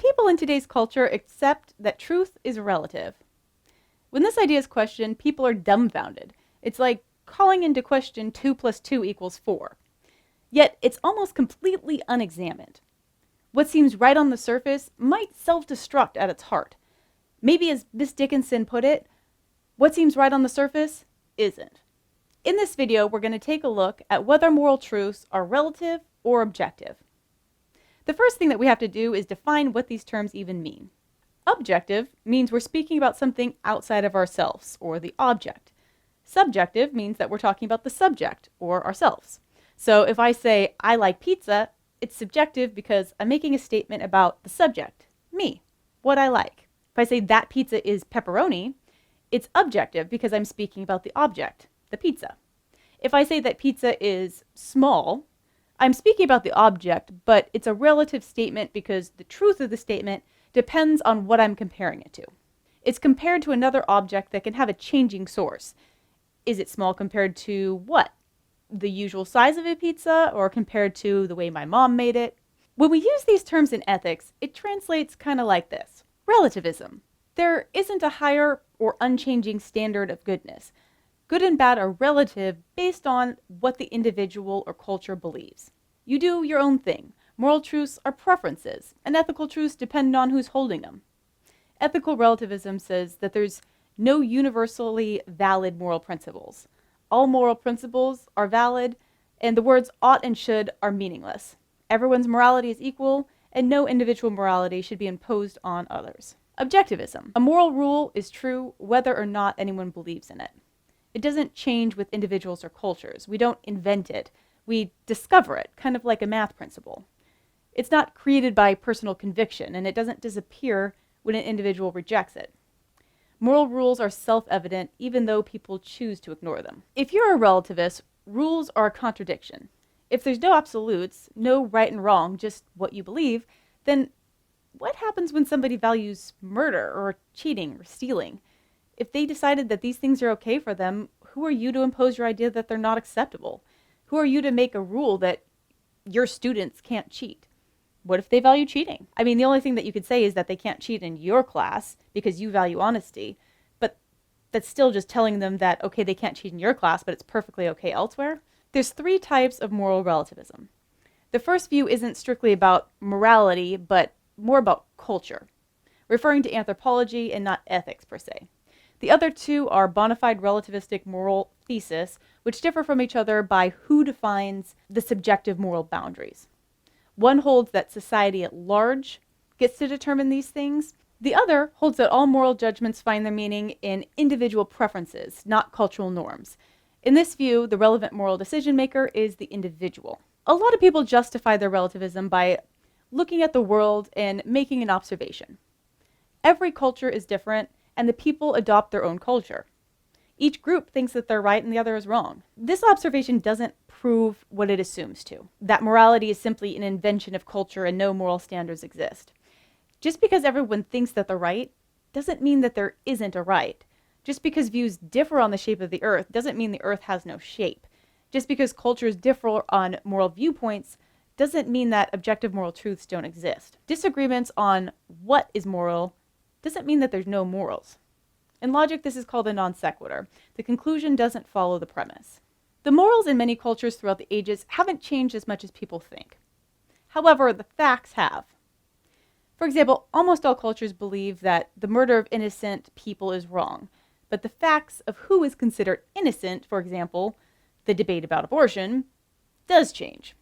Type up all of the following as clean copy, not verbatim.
People in today's culture accept that truth is relative. When this idea is questioned, people are dumbfounded. It's like calling into question 2 plus 2 equals 4. Yet it's almost completely unexamined. What seems right on the surface might self-destruct at its heart. Maybe as Miss Dickinson put it, what seems right on the surface isn't. In this video, we're going to take a look at whether moral truths are relative or objective. The first thing that we have to do is define what these terms even mean. Objective means we're speaking about something outside of ourselves, or the object. Subjective means that we're talking about the subject, or ourselves. So if I say, I like pizza, it's subjective because I'm making a statement about the subject, me, what I like. If I say that pizza is pepperoni, it's objective because I'm speaking about the object, the pizza. If I say that pizza is small, I'm speaking about the object, but it's a relative statement because the truth of the statement depends on what I'm comparing it to. It's compared to another object that can have a changing source. Is it small compared to what? The usual size of a pizza, or compared to the way my mom made it? When we use these terms in ethics, it translates kind of like this. Relativism. There isn't a higher or unchanging standard of goodness. Good and bad are relative based on what the individual or culture believes. You do your own thing. Moral truths are preferences, and ethical truths depend on who's holding them. Ethical relativism says that there's no universally valid moral principles. All moral principles are valid, and the words ought and should are meaningless. Everyone's morality is equal, and no individual morality should be imposed on others. Objectivism. A moral rule is true whether or not anyone believes in it. It doesn't change with individuals or cultures. We don't invent it. We discover it, kind of like a math principle. It's not created by personal conviction, and it doesn't disappear when an individual rejects it. Moral rules are self-evident even though people choose to ignore them. If you're a relativist, rules are a contradiction. If there's no absolutes, no right and wrong, just what you believe, then what happens when somebody values murder or cheating or stealing? If they decided that these things are okay for them, who are you to impose your idea that they're not acceptable? Who are you to make a rule that your students can't cheat? What if they value cheating? I mean, the only thing that you could say is that they can't cheat in your class because you value honesty, but that's still just telling them that, okay, they can't cheat in your class, but it's perfectly okay elsewhere. There's 3 types of moral relativism. The first view isn't strictly about morality, but more about culture, referring to anthropology and not ethics per se. The other 2 are bona fide relativistic moral thesis, which differ from each other by who defines the subjective moral boundaries. One holds that society at large gets to determine these things. The other holds that all moral judgments find their meaning in individual preferences, not cultural norms. In this view, the relevant moral decision maker is the individual. A lot of people justify their relativism by looking at the world and making an observation. Every culture is different, and the people adopt their own culture. Each group thinks that they're right and the other is wrong. This observation doesn't prove what it assumes to, that morality is simply an invention of culture and no moral standards exist. Just because everyone thinks that they're right doesn't mean that there isn't a right. Just because views differ on the shape of the earth doesn't mean the earth has no shape. Just because cultures differ on moral viewpoints doesn't mean that objective moral truths don't exist. Disagreements on what is moral doesn't mean that there's no morals. In logic, this is called a non-sequitur. The conclusion doesn't follow the premise. The morals in many cultures throughout the ages haven't changed as much as people think. However, the facts have. For example, almost all cultures believe that the murder of innocent people is wrong, but the facts of who is considered innocent, for example, the debate about abortion, does change.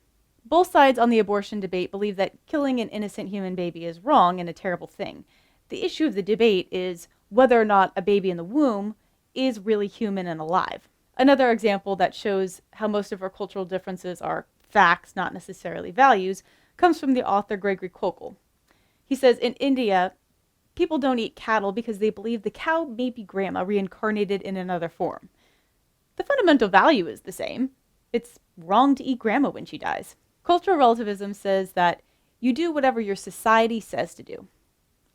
Both sides on the abortion debate believe that killing an innocent human baby is wrong and a terrible thing. The issue of the debate is whether or not a baby in the womb is really human and alive. Another example that shows how most of our cultural differences are facts, not necessarily values, comes from the author Gregory Kokel. He says in India, people don't eat cattle because they believe the cow may be grandma reincarnated in another form. The fundamental value is the same. It's wrong to eat grandma when she dies. Cultural relativism says that you do whatever your society says to do.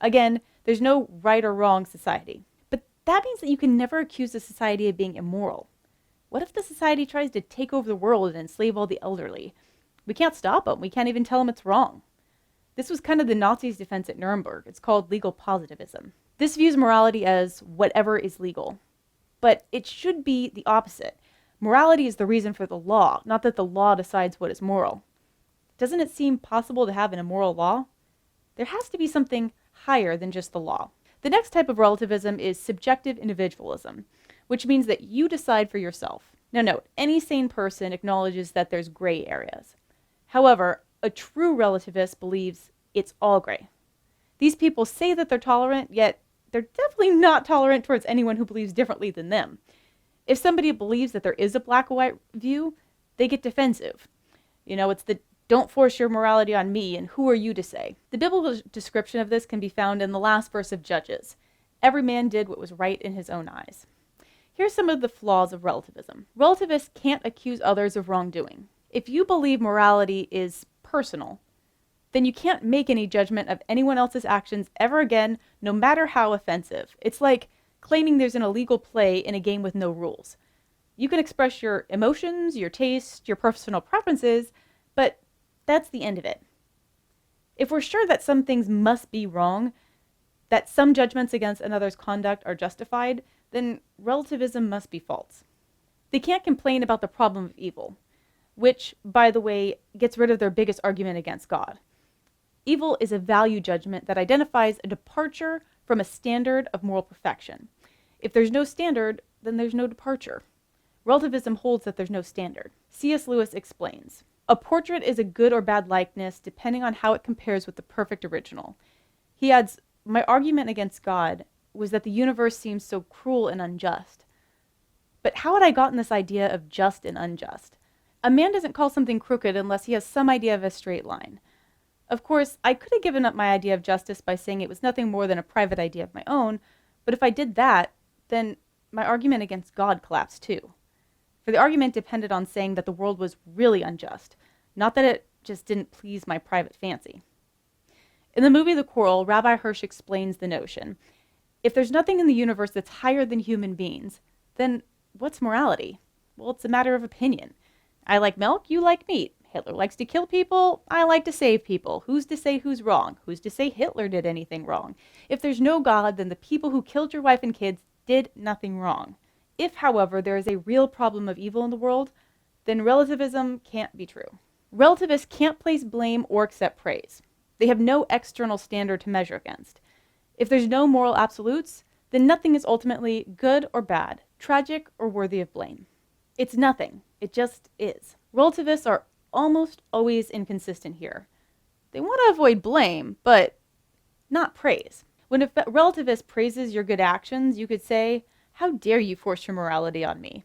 Again, there's no right or wrong society. But that means that you can never accuse a society of being immoral. What if the society tries to take over the world and enslave all the elderly? We can't stop them. We can't even tell them it's wrong. This was kind of the Nazis' defense at Nuremberg. It's called legal positivism. This views morality as whatever is legal. But it should be the opposite. Morality is the reason for the law, not that the law decides what is moral. Doesn't it seem possible to have an immoral law? There has to be something higher than just the law. The next type of relativism is subjective individualism, which means that you decide for yourself. Now note, any sane person acknowledges that there's gray areas. However, a true relativist believes it's all gray. These people say that they're tolerant, yet they're definitely not tolerant towards anyone who believes differently than them. If somebody believes that there is a black or white view, they get defensive. It's the don't force your morality on me, and who are you to say? The biblical description of this can be found in the last verse of Judges. Every man did what was right in his own eyes. Here's some of the flaws of relativism. Relativists can't accuse others of wrongdoing. If you believe morality is personal, then you can't make any judgment of anyone else's actions ever again, no matter how offensive. It's like claiming there's an illegal play in a game with no rules. You can express your emotions, your taste, your personal preferences, but that's the end of it. If we're sure that some things must be wrong, that some judgments against another's conduct are justified, then relativism must be false. They can't complain about the problem of evil, which, by the way, gets rid of their biggest argument against God. Evil is a value judgment that identifies a departure from a standard of moral perfection. If there's no standard, then there's no departure. Relativism holds that there's no standard. C.S. Lewis explains, a portrait is a good or bad likeness depending on how it compares with the perfect original. He adds, my argument against God was that the universe seems so cruel and unjust. But how had I gotten this idea of just and unjust? A man doesn't call something crooked unless he has some idea of a straight line. Of course, I could have given up my idea of justice by saying it was nothing more than a private idea of my own, but if I did that, then my argument against God collapsed too. For the argument depended on saying that the world was really unjust, not that it just didn't please my private fancy. In the movie The Quarrel, Rabbi Hirsch explains the notion. If there's nothing in the universe that's higher than human beings, then what's morality? Well, it's a matter of opinion. I like milk, you like meat. Hitler likes to kill people, I like to save people. Who's to say who's wrong? Who's to say Hitler did anything wrong? If there's no God, then the people who killed your wife and kids did nothing wrong. If, however, there is a real problem of evil in the world, then relativism can't be true. Relativists can't place blame or accept praise. They have no external standard to measure against. If there's no moral absolutes, then nothing is ultimately good or bad, tragic or worthy of blame. It's nothing. It just is. Relativists are almost always inconsistent here. They want to avoid blame, but not praise. When a relativist praises your good actions, you could say, how dare you force your morality on me?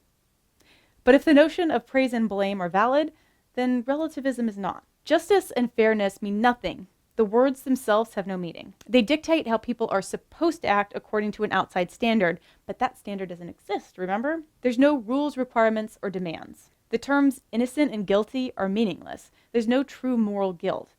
But if the notion of praise and blame are valid, then relativism is not. Justice and fairness mean nothing. The words themselves have no meaning. They dictate how people are supposed to act according to an outside standard, but that standard doesn't exist, remember? There's no rules, requirements, or demands. The terms innocent and guilty are meaningless. There's no true moral guilt.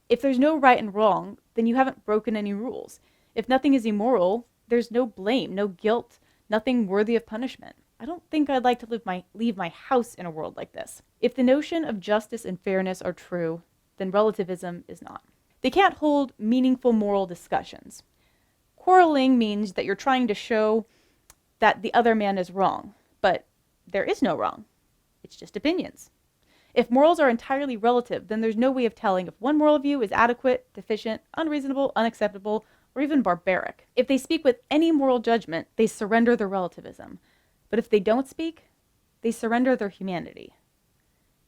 If there's no right and wrong, then you haven't broken any rules. If nothing is immoral, there's no blame, no guilt, nothing worthy of punishment. I don't think I'd like to leave my house in a world like this. If the notion of justice and fairness are true, then relativism is not. They can't hold meaningful moral discussions. Quarreling means that you're trying to show that the other man is wrong, but there is no wrong. It's just opinions. If morals are entirely relative, then there's no way of telling if one moral view is adequate, deficient, unreasonable, unacceptable, or even barbaric. If they speak with any moral judgment, they surrender their relativism. But if they don't speak, they surrender their humanity.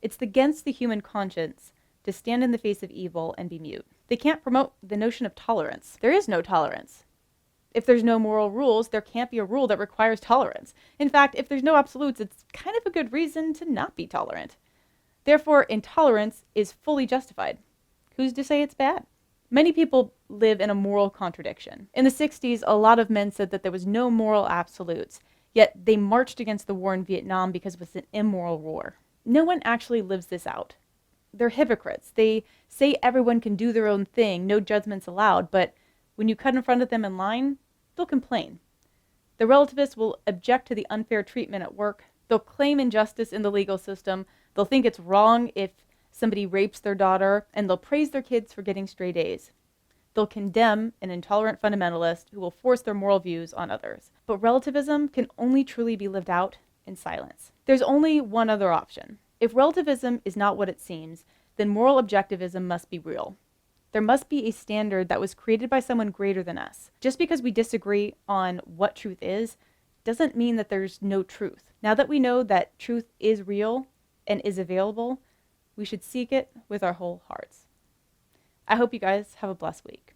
It's against the human conscience to stand in the face of evil and be mute. They can't promote the notion of tolerance. There is no tolerance. If there's no moral rules, there can't be a rule that requires tolerance. In fact, if there's no absolutes, it's kind of a good reason to not be tolerant. Therefore, intolerance is fully justified. Who's to say it's bad? Many people live in a moral contradiction. In the 60s, a lot of men said that there was no moral absolutes, yet they marched against the war in Vietnam because it was an immoral war. No one actually lives this out. They're hypocrites. They say everyone can do their own thing, no judgments allowed, but when you cut in front of them in line, they'll complain. The relativists will object to the unfair treatment at work. They'll claim injustice in the legal system. They'll think it's wrong if Somebody rapes their daughter, and they'll praise their kids for getting straight A's. They'll condemn an intolerant fundamentalist who will force their moral views on others. But relativism can only truly be lived out in silence. There's only one other option. If relativism is not what it seems, then moral objectivism must be real. There must be a standard that was created by someone greater than us. Just because we disagree on what truth is, doesn't mean that there's no truth. Now that we know that truth is real and is available, we should seek it with our whole hearts. I hope you guys have a blessed week.